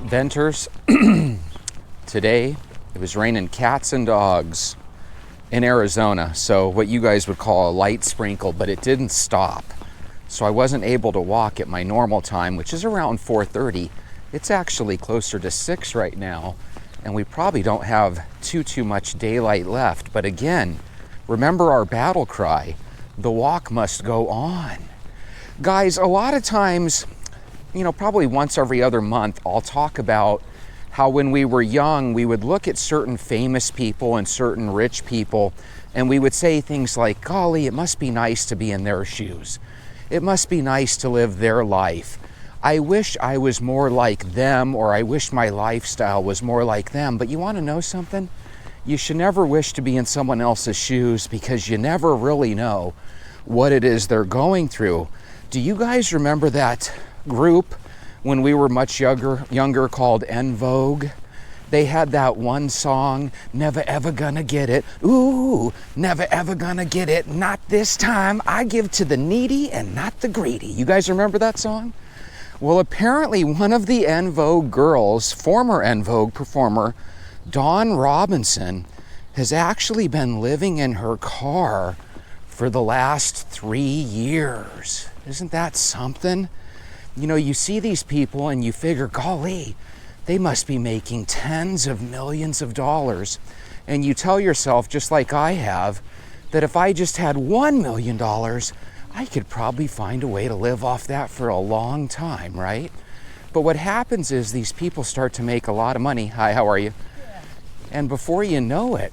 Venters, today it was raining cats and dogs in Arizona, so what you guys would call a light sprinkle, but it didn't stop. So I wasn't able to walk at my normal time, which is around 4:30. It's actually closer to 6 right now, and we probably don't have too much daylight left. But again, remember our battle cry, the walk must go on. Guys, a lot of times, probably once every other month, I'll talk about how when we were young, we would look at certain famous people and certain rich people, and we would say things like, golly, it must be nice to be in their shoes. It must be nice to live their life. I wish I was more like them, or I wish my lifestyle was more like them. But you want to know something? You should never wish to be in someone else's shoes, because you never really know what it is they're going through. Do you guys remember that group when we were much younger called En Vogue? They had that one song, never ever gonna get it. Ooh, never ever gonna get it. Not this time. I give to the needy and not the greedy. You guys remember that song? Well, apparently one of the En Vogue girls, former En Vogue performer, Dawn Robinson, has actually been living in her car for the last 3 years. Isn't that something? You see these people and you figure, golly, they must be making tens of millions of dollars. And you tell yourself, just like I have, that if I just had $1 million, I could probably find a way to live off that for a long time, right? But what happens is these people start to make a lot of money. Hi, how are you? Yeah. And before you know it,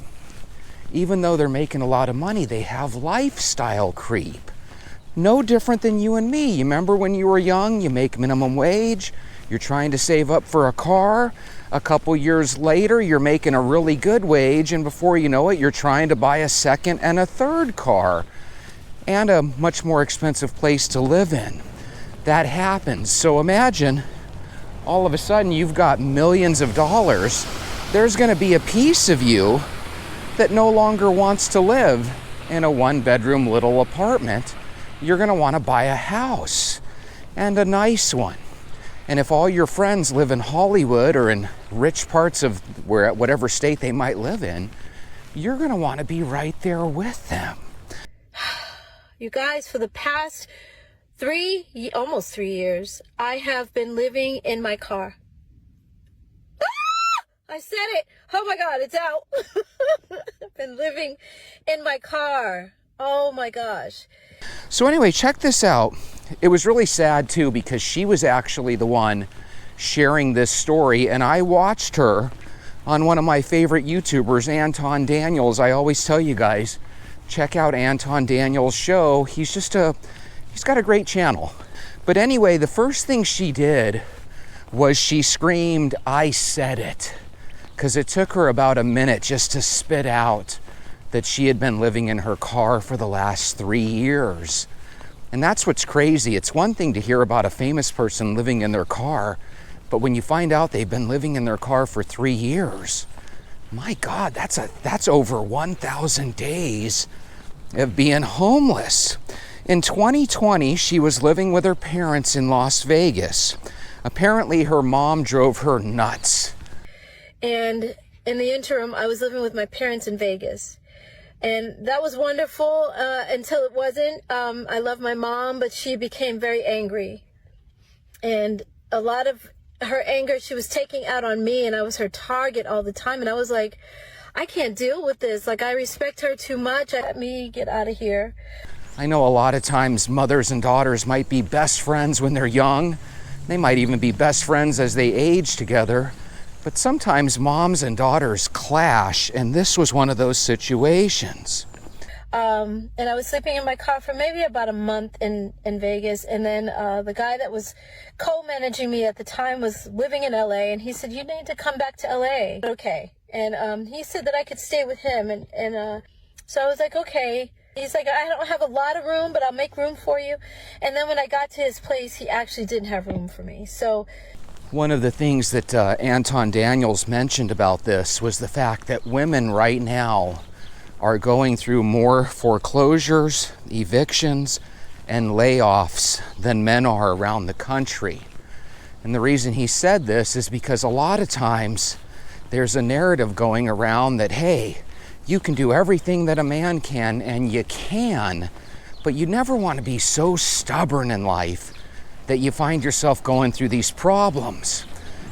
even though they're making a lot of money, they have lifestyle creep. No different than you and me. You remember when you were young, you make minimum wage, you're trying to save up for a car. A couple years later, you're making a really good wage, and before you know it, you're trying to buy a second and a third car and a much more expensive place to live in. That happens. So imagine all of a sudden you've got millions of dollars. There's going to be a piece of you that no longer wants to live in a one-bedroom little apartment. You're going to want to buy a house, and a nice one. And if all your friends live in Hollywood or in rich parts of whatever state they might live in, you're going to want to be right there with them. You guys, for the past almost 3 years, I have been living in my car. I said it. Oh my God, it's out. I've been living in my car. Oh my gosh. So anyway, check this out. It was really sad too, because she was actually the one sharing this story, and I watched her on one of my favorite YouTubers, Anton Daniels. I always tell you guys, check out Anton Daniels' show. He's got a great channel. But anyway, the first thing she did was she screamed, "I said it," because it took her about a minute just to spit out that she had been living in her car for the last 3 years. And that's what's crazy. It's one thing to hear about a famous person living in their car, but when you find out they've been living in their car for 3 years, my God, that's over 1,000 days of being homeless. In 2020, she was living with her parents in Las Vegas. Apparently, her mom drove her nuts. And in the interim, I was living with my parents in Vegas. And that was wonderful until it wasn't. I love my mom, but she became very angry. And a lot of her anger, she was taking out on me, and I was her target all the time. And I was like, I can't deal with this. Like, I respect her too much. Let me get out of here. I know a lot of times mothers and daughters might be best friends when they're young. They might even be best friends as they age together. But sometimes moms and daughters clash, and this was one of those situations. And I was sleeping in my car for maybe about a month in Vegas, and then the guy that was co-managing me at the time was living in LA, and he said, "You need to come back to LA." Okay. And he said that I could stay with him, and so I was like, okay. He's like, "I don't have a lot of room, but I'll make room for you." And then when I got to his place, he actually didn't have room for me. So one of the things that Anton Daniels mentioned about this was the fact that women right now are going through more foreclosures, evictions, and layoffs than men are around the country. And the reason he said this is because a lot of times there's a narrative going around that, hey, you can do everything that a man can, and you can, but you never want to be so stubborn in life that you find yourself going through these problems.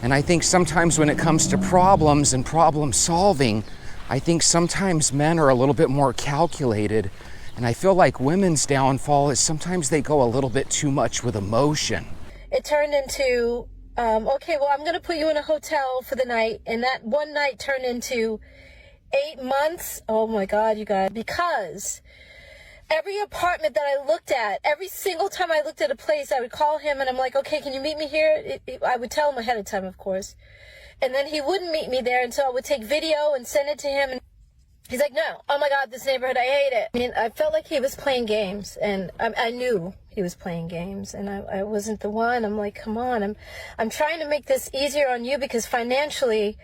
And I think sometimes when it comes to problems and problem solving, I think sometimes men are a little bit more calculated. And I feel like women's downfall is sometimes they go a little bit too much with emotion. It turned into, okay, well, I'm going to put you in a hotel for the night. And that one night turned into 8 months. Oh my God, you guys. Because every apartment that I looked at, every single time I looked at a place, I would call him and I'm like, okay, can you meet me here? I would tell him ahead of time, of course. And then he wouldn't meet me there until I would take video and send it to him. And he's like, no, oh my God, this neighborhood, I hate it. I mean, I felt like he was playing games, and I knew he was playing games, and I wasn't the one. I'm like, come on, I'm trying to make this easier on you because financially,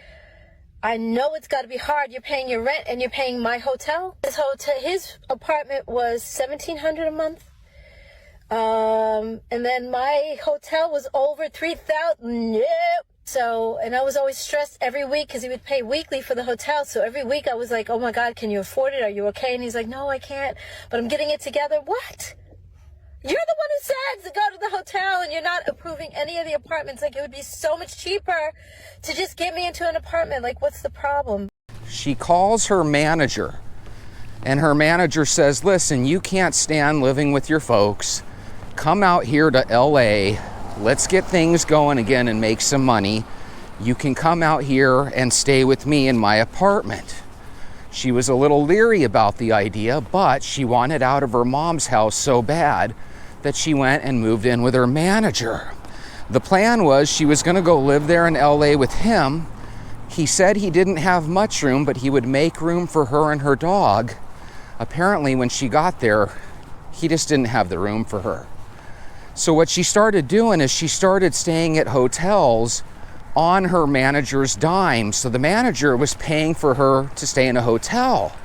I know it's got to be hard. You're paying your rent and you're paying my hotel. His apartment was $1,700 a month. And then my hotel was over $3,000. Yep. So, and I was always stressed every week because he would pay weekly for the hotel. So every week I was like, oh my God, can you afford it? Are you okay? And he's like, no, I can't, but I'm getting it together. What? You're the one who said to go to the hotel, and you're not approving any of the apartments. Like, it would be so much cheaper to just get me into an apartment. Like, what's the problem? She calls her manager, and her manager says, listen, you can't stand living with your folks. Come out here to LA. Let's get things going again and make some money. You can come out here and stay with me in my apartment. She was a little leery about the idea, but she wanted out of her mom's house so bad that she went and moved in with her manager. The plan was she was going to go live there in LA with him. He said he didn't have much room, but he would make room for her and her dog. Apparently, when she got there, he just didn't have the room for her. So what she started doing is she started staying at hotels on her manager's dime. So the manager was paying for her to stay in a hotel.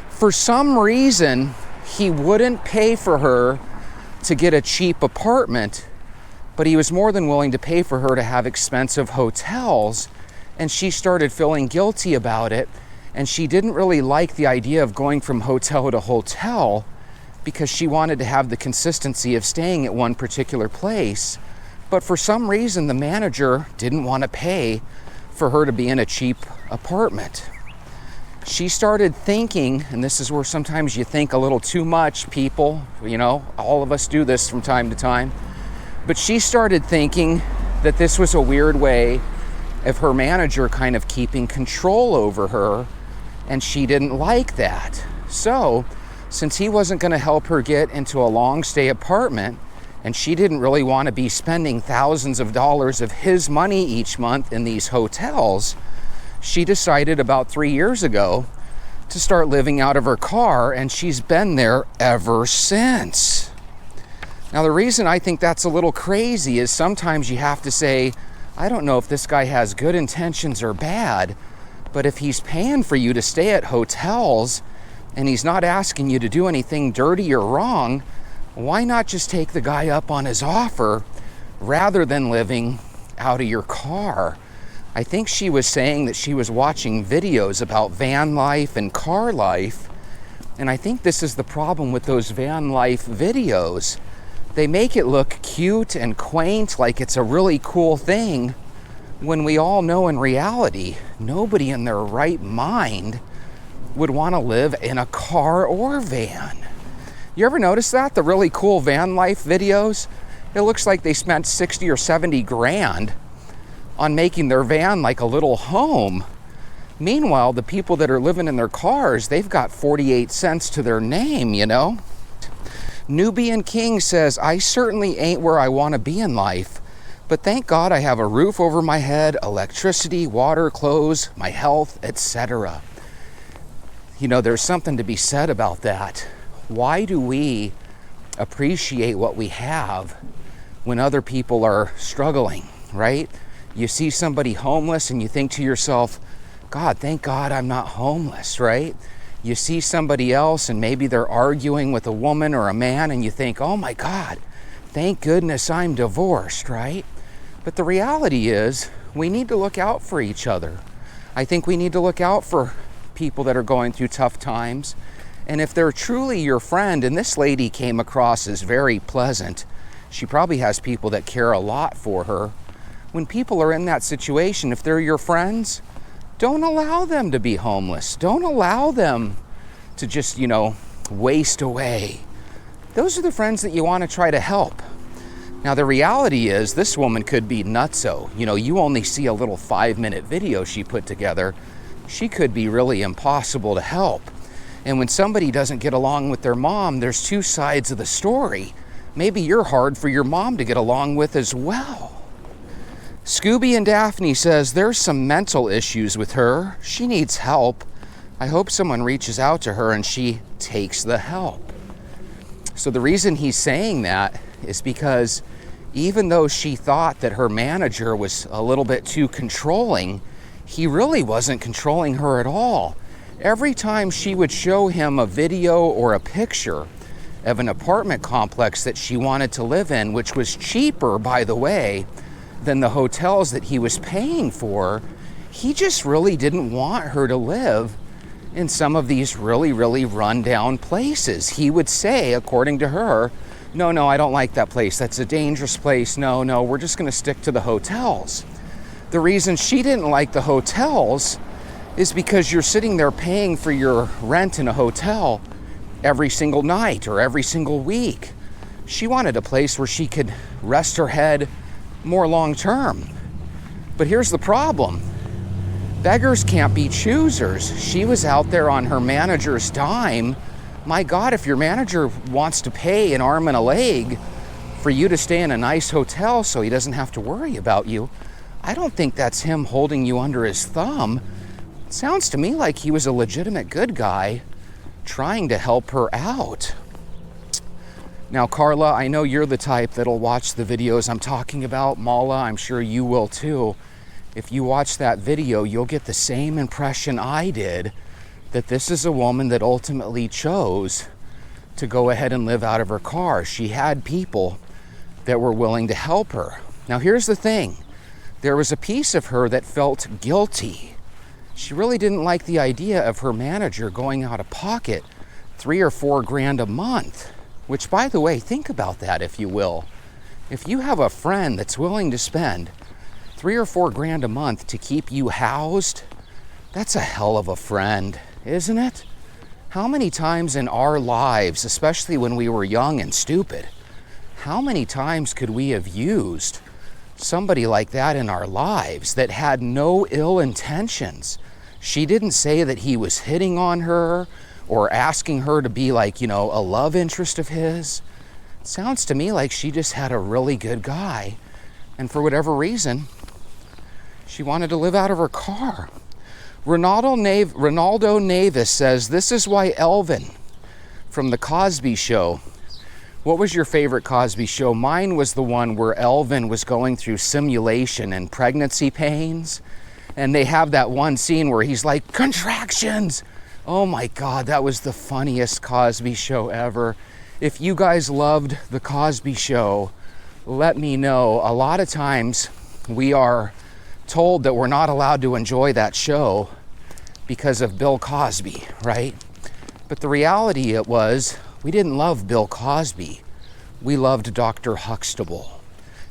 For some reason, he wouldn't pay for her to get a cheap apartment, but he was more than willing to pay for her to have expensive hotels. And she started feeling guilty about it. And she didn't really like the idea of going from hotel to hotel because she wanted to have the consistency of staying at one particular place. But for some reason, the manager didn't want to pay for her to be in a cheap apartment. She started thinking, and this is where sometimes you think a little too much, people, you know, all of us do this from time to time. But she started thinking that this was a weird way of her manager kind of keeping control over her, and she didn't like that. So, since he wasn't going to help her get into a long stay apartment, and she didn't really want to be spending thousands of dollars of his money each month in these hotels, she decided about 3 years ago to start living out of her car, and she's been there ever since. Now, the reason I think that's a little crazy is sometimes you have to say, I don't know if this guy has good intentions or bad, but if he's paying for you to stay at hotels and he's not asking you to do anything dirty or wrong, why not just take the guy up on his offer rather than living out of your car? I think she was saying that she was watching videos about van life and car life, and I think this is the problem with those van life videos. They make it look cute and quaint, like it's a really cool thing, when we all know in reality, nobody in their right mind would want to live in a car or van. You ever notice that? The really cool van life videos? It looks like they spent 60 or 70 grand on making their van like a little home. Meanwhile, the people that are living in their cars, they've got 48 cents to their name, you know? Nubian King says, I certainly ain't where I want to be in life, but thank God I have a roof over my head, electricity, water, clothes, my health, etc. You know, there's something to be said about that. Why do we appreciate what we have when other people are struggling, right? You see somebody homeless and you think to yourself, God, thank God I'm not homeless, right? You see somebody else and maybe they're arguing with a woman or a man and you think, oh my God, thank goodness I'm divorced, right? But the reality is, we need to look out for each other. I think we need to look out for people that are going through tough times. And if they're truly your friend, and this lady came across as very pleasant, she probably has people that care a lot for her. When people are in that situation, if they're your friends, don't allow them to be homeless. Don't allow them to just, waste away. Those are the friends that you want to try to help. Now, the reality is this woman could be nutso. You only see a little 5-minute video she put together. She could be really impossible to help. And when somebody doesn't get along with their mom, there's two sides of the story. Maybe you're hard for your mom to get along with as well. Scooby and Daphne says there's some mental issues with her. She needs help. I hope someone reaches out to her and she takes the help. So the reason he's saying that is because even though she thought that her manager was a little bit too controlling, he really wasn't controlling her at all. Every time she would show him a video or a picture of an apartment complex that she wanted to live in, which was cheaper, by the way, than the hotels that he was paying for, he just really didn't want her to live in some of these really, really run-down places. He would say, according to her, no, I don't like that place. That's a dangerous place. No, we're just going to stick to the hotels. The reason she didn't like the hotels is because you're sitting there paying for your rent in a hotel every single night or every single week. She wanted a place where she could rest her head more long term. But here's the problem. Beggars can't be choosers. She was out there on her manager's dime. My God, if your manager wants to pay an arm and a leg for you to stay in a nice hotel so he doesn't have to worry about you, I don't think that's him holding you under his thumb. It sounds to me like he was a legitimate good guy trying to help her out. Now, Carla, I know you're the type that'll watch the videos I'm talking about. Mala, I'm sure you will too. If you watch that video, you'll get the same impression I did, that this is a woman that ultimately chose to go ahead and live out of her car. She had people that were willing to help her. Now, here's the thing. There was a piece of her that felt guilty. She really didn't like the idea of her manager going out of pocket $3 or $4 grand a month, which, by the way, think about that, if you will. If you have a friend that's willing to spend $3 or $4 grand a month to keep you housed, that's a hell of a friend, isn't it? How many times in our lives, especially when we were young and stupid, how many times could we have used somebody like that in our lives that had no ill intentions? She didn't say that he was hitting on her or asking her to be like, a love interest of his. It sounds to me like she just had a really good guy, and for whatever reason, she wanted to live out of her car. Ronaldo Navis says, this is why Elvin from The Cosby Show. What was your favorite Cosby Show? Mine was the one where Elvin was going through simulation and pregnancy pains. And they have that one scene where he's like, contractions. Oh my God, that was the funniest Cosby Show ever. If you guys loved The Cosby Show, let me know. A lot of times we are told that we're not allowed to enjoy that show because of Bill Cosby, right? But the reality it was, we didn't love Bill Cosby. We loved Dr. Huxtable.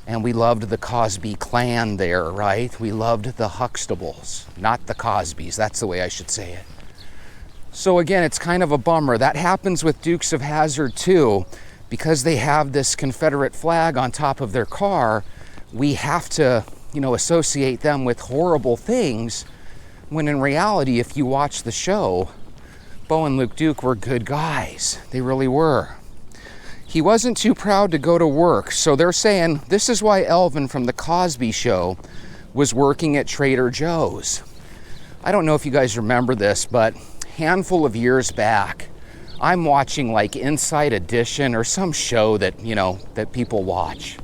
And we loved the Cosby clan there, right? We loved the Huxtables, not the Cosbys. That's the way I should say it. So again, it's kind of a bummer. That happens with Dukes of Hazzard too. Because they have this Confederate flag on top of their car, we have to, associate them with horrible things, when in reality, if you watch the show, Bo and Luke Duke were good guys. They really were. He wasn't too proud to go to work, so they're saying this is why Elvin from The Cosby Show was working at Trader Joe's. I don't know if you guys remember this, but a handful of years back, I'm watching like Inside Edition or some show that, that people watch.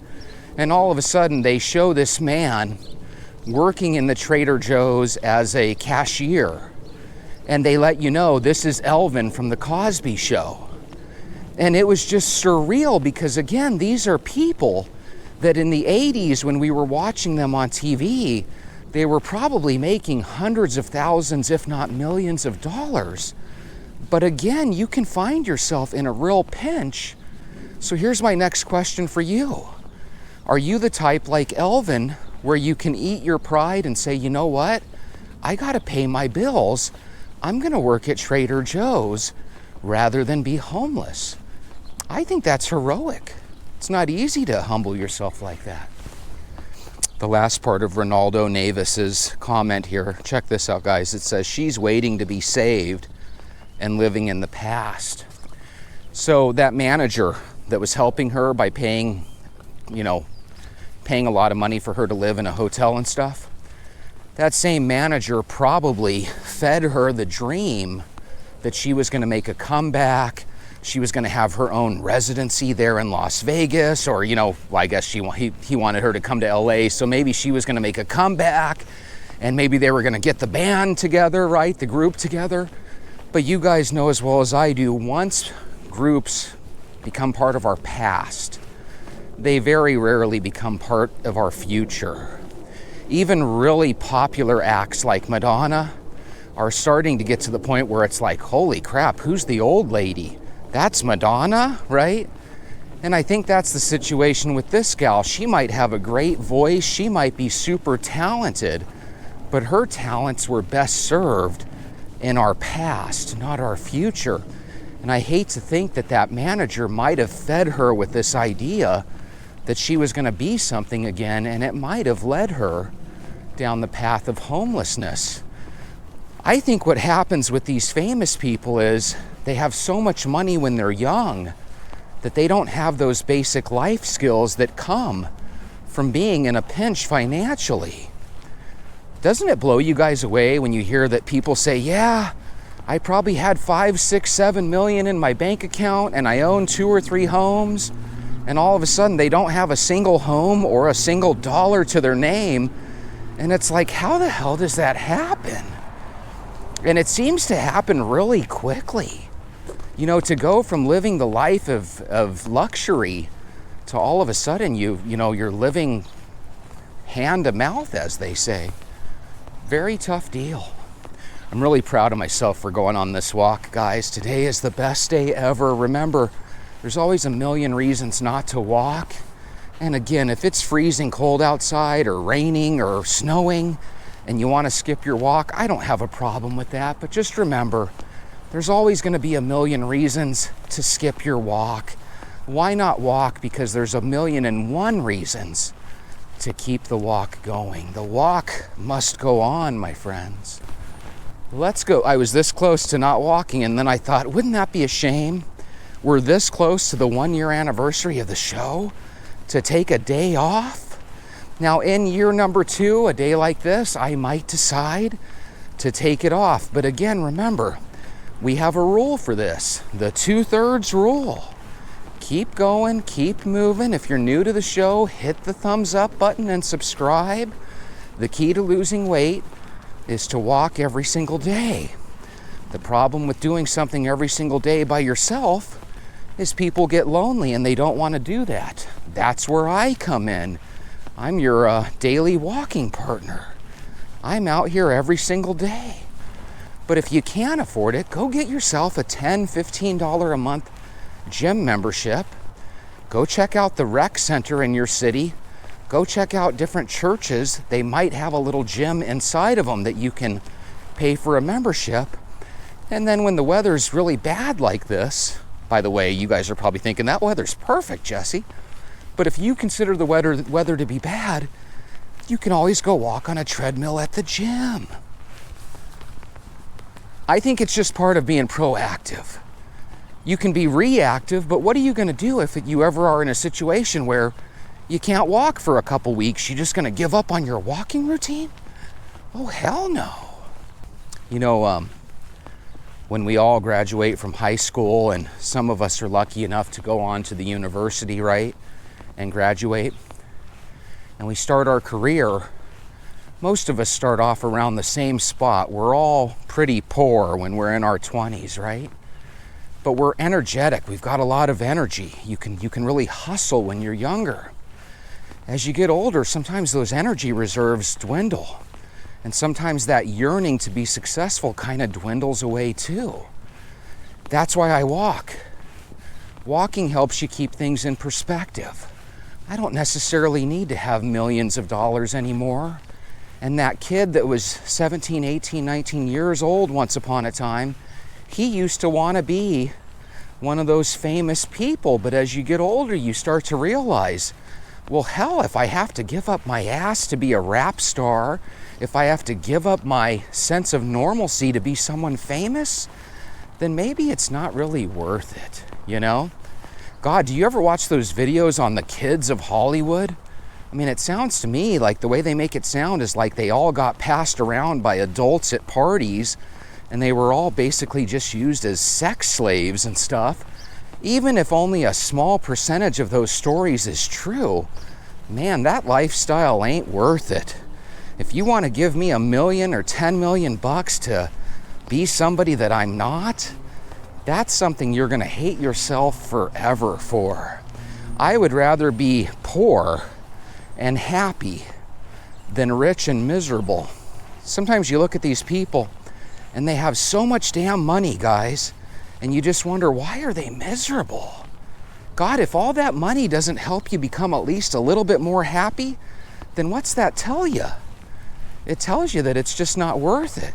And all of a sudden they show this man working in the Trader Joe's as a cashier. And they let you know this is Elvin from The Cosby Show. And it was just surreal because, again, these are people that in the 80s when we were watching them on TV, they were probably making hundreds of thousands, if not millions of dollars. But again, you can find yourself in a real pinch. So here's my next question for you. Are you the type like Elvin where you can eat your pride and say, you know what? I gotta pay my bills. I'm gonna work at Trader Joe's rather than be homeless. I think that's heroic. It's not easy to humble yourself like that. The last part of Ronaldo Navis's comment here, check this out, guys. It says she's waiting to be saved and living in the past. So that manager that was helping her by paying a lot of money for her to live in a hotel and stuff, that same manager probably fed her the dream that she was going to make a comeback. She was going to have her own residency there in Las Vegas, or, I guess he wanted her to come to LA, so maybe she was going to make a comeback, and maybe they were going to get the band together, right? The group together. But you guys know as well as I do, once groups become part of our past, they very rarely become part of our future. Even really popular acts like Madonna are starting to get to the point where it's like, holy crap, who's the old lady? That's Madonna, right? And I think that's the situation with this gal. She might have a great voice, she might be super talented, but her talents were best served in our past, not our future. And I hate to think that that manager might have fed her with this idea that she was going to be something again, and it might have led her down the path of homelessness. I think what happens with these famous people is they have so much money when they're young that they don't have those basic life skills that come from being in a pinch financially. Doesn't it blow you guys away when you hear that people say, yeah, I probably had 5, 6, 7 million in my bank account and I own 2 or 3 homes, and all of a sudden they don't have a single home or a single dollar to their name. And it's like, how the hell does that happen? And it seems to happen really quickly. To go from living the life of luxury to all of a sudden you're living hand to mouth, as they say. Very tough deal. I'm really proud of myself for going on this walk, guys. Today is the best day ever. Remember, there's always a million reasons not to walk. And again, if it's freezing cold outside or raining or snowing and you want to skip your walk, I don't have a problem with that. But just remember, there's always going to be a million reasons to skip your walk. Why not walk? Because there's 1,000,001 reasons to keep the walk going. The walk must go on, my friends. Let's go. I was this close to not walking, and then I thought, wouldn't that be a shame? We're this close to the 1-year anniversary of the show to take a day off. Now, in year number 2, a day like this, I might decide to take it off. But again, remember, we have a rule for this, the 2/3 rule. Keep going, keep moving. If you're new to the show, hit the thumbs up button and subscribe. The key to losing weight is to walk every single day. The problem with doing something every single day by yourself is people get lonely and they don't want to do that. That's where I come in. I'm your daily walking partner. I'm out here every single day. But if you can't afford it, go get yourself a $10, $15 a month gym membership. Go check out the rec center in your city. Go check out different churches. They might have a little gym inside of them that you can pay for a membership. And then when the weather's really bad like this, by the way, you guys are probably thinking, that weather's perfect, Jesse. But if you consider the weather to be bad, you can always go walk on a treadmill at the gym. I think it's just part of being proactive. You can be reactive, but what are you going to do if you ever are in a situation where you can't walk for a couple weeks? You're just going to give up on your walking routine? Oh, hell no. When we all graduate from high school, and some of us are lucky enough to go on to the university, right, and graduate, and we start our career, most of us start off around the same spot. We're all pretty poor when we're in our 20s, right? But we're energetic. We've got a lot of energy. You can really hustle when you're younger. as you get older, sometimes those energy reserves dwindle. And sometimes that yearning to be successful kind of dwindles away too. That's why I walk. Walking helps you keep things in perspective. I don't necessarily need to have millions of dollars anymore. And that kid that was 17, 18, 19 years old once upon a time, he used to want to be one of those famous people. But as you get older, you start to realize, well, hell, if I have to give up my ass to be a rap star, if I have to give up my sense of normalcy to be someone famous, then maybe it's not really worth it, you know? God, do you ever watch those videos on the kids of Hollywood? I mean, it sounds to me like the way they make it sound is like they all got passed around by adults at parties and they were all basically just used as sex slaves and stuff. Even if only a small percentage of those stories is true, man, that lifestyle ain't worth it. If you want to give me $1 million or $10 million to be somebody that I'm not, that's something you're going to hate yourself forever for. I would rather be poor and happy than rich and miserable. Sometimes you look at these people and they have so much damn money, guys, and you just wonder, why are they miserable? God, if all that money doesn't help you become at least a little bit more happy, then what's that tell you? It tells you that it's just not worth it.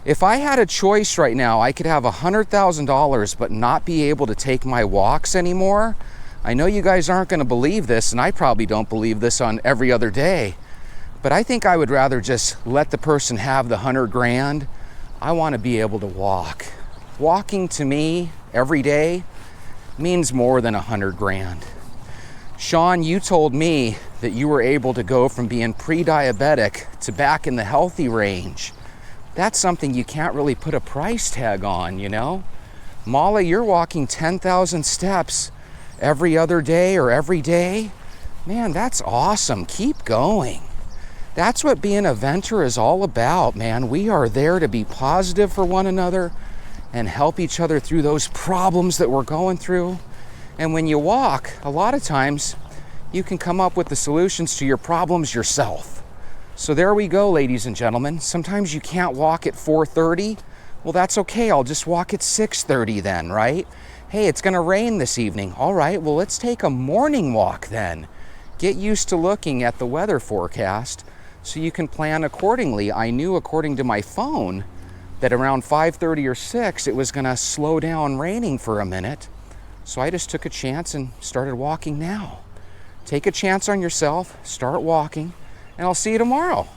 If I had a choice right now, I could have $100,000 but not be able to take my walks anymore. I know you guys aren't going to believe this, and I probably don't believe this on every other day, but I think I would rather just let the person have the 100 grand. I want to be able to walk. Walking to me every day means more than 100 grand. Sean, you told me that you were able to go from being pre-diabetic to back in the healthy range. That's something you can't really put a price tag on, you know? Molly, you're walking 10,000 steps every other day or every day. Man, that's awesome. Keep going. That's what being a venter is all about, man. We are there to be positive for one another and help each other through those problems that we're going through. And when you walk, a lot of times you can come up with the solutions to your problems yourself. So there we go, ladies and gentlemen. Sometimes you can't walk at 4:30. Well, that's okay. I'll just walk at 6:30 then, right? Hey, it's going to rain this evening. All right, well, let's take a morning walk then. Get used to looking at the weather forecast so you can plan accordingly. I knew according to my phone that around 5:30 or 6 it was going to slow down raining for a minute. So I just took a chance and started walking now. Take a chance on yourself, start walking, and I'll see you tomorrow.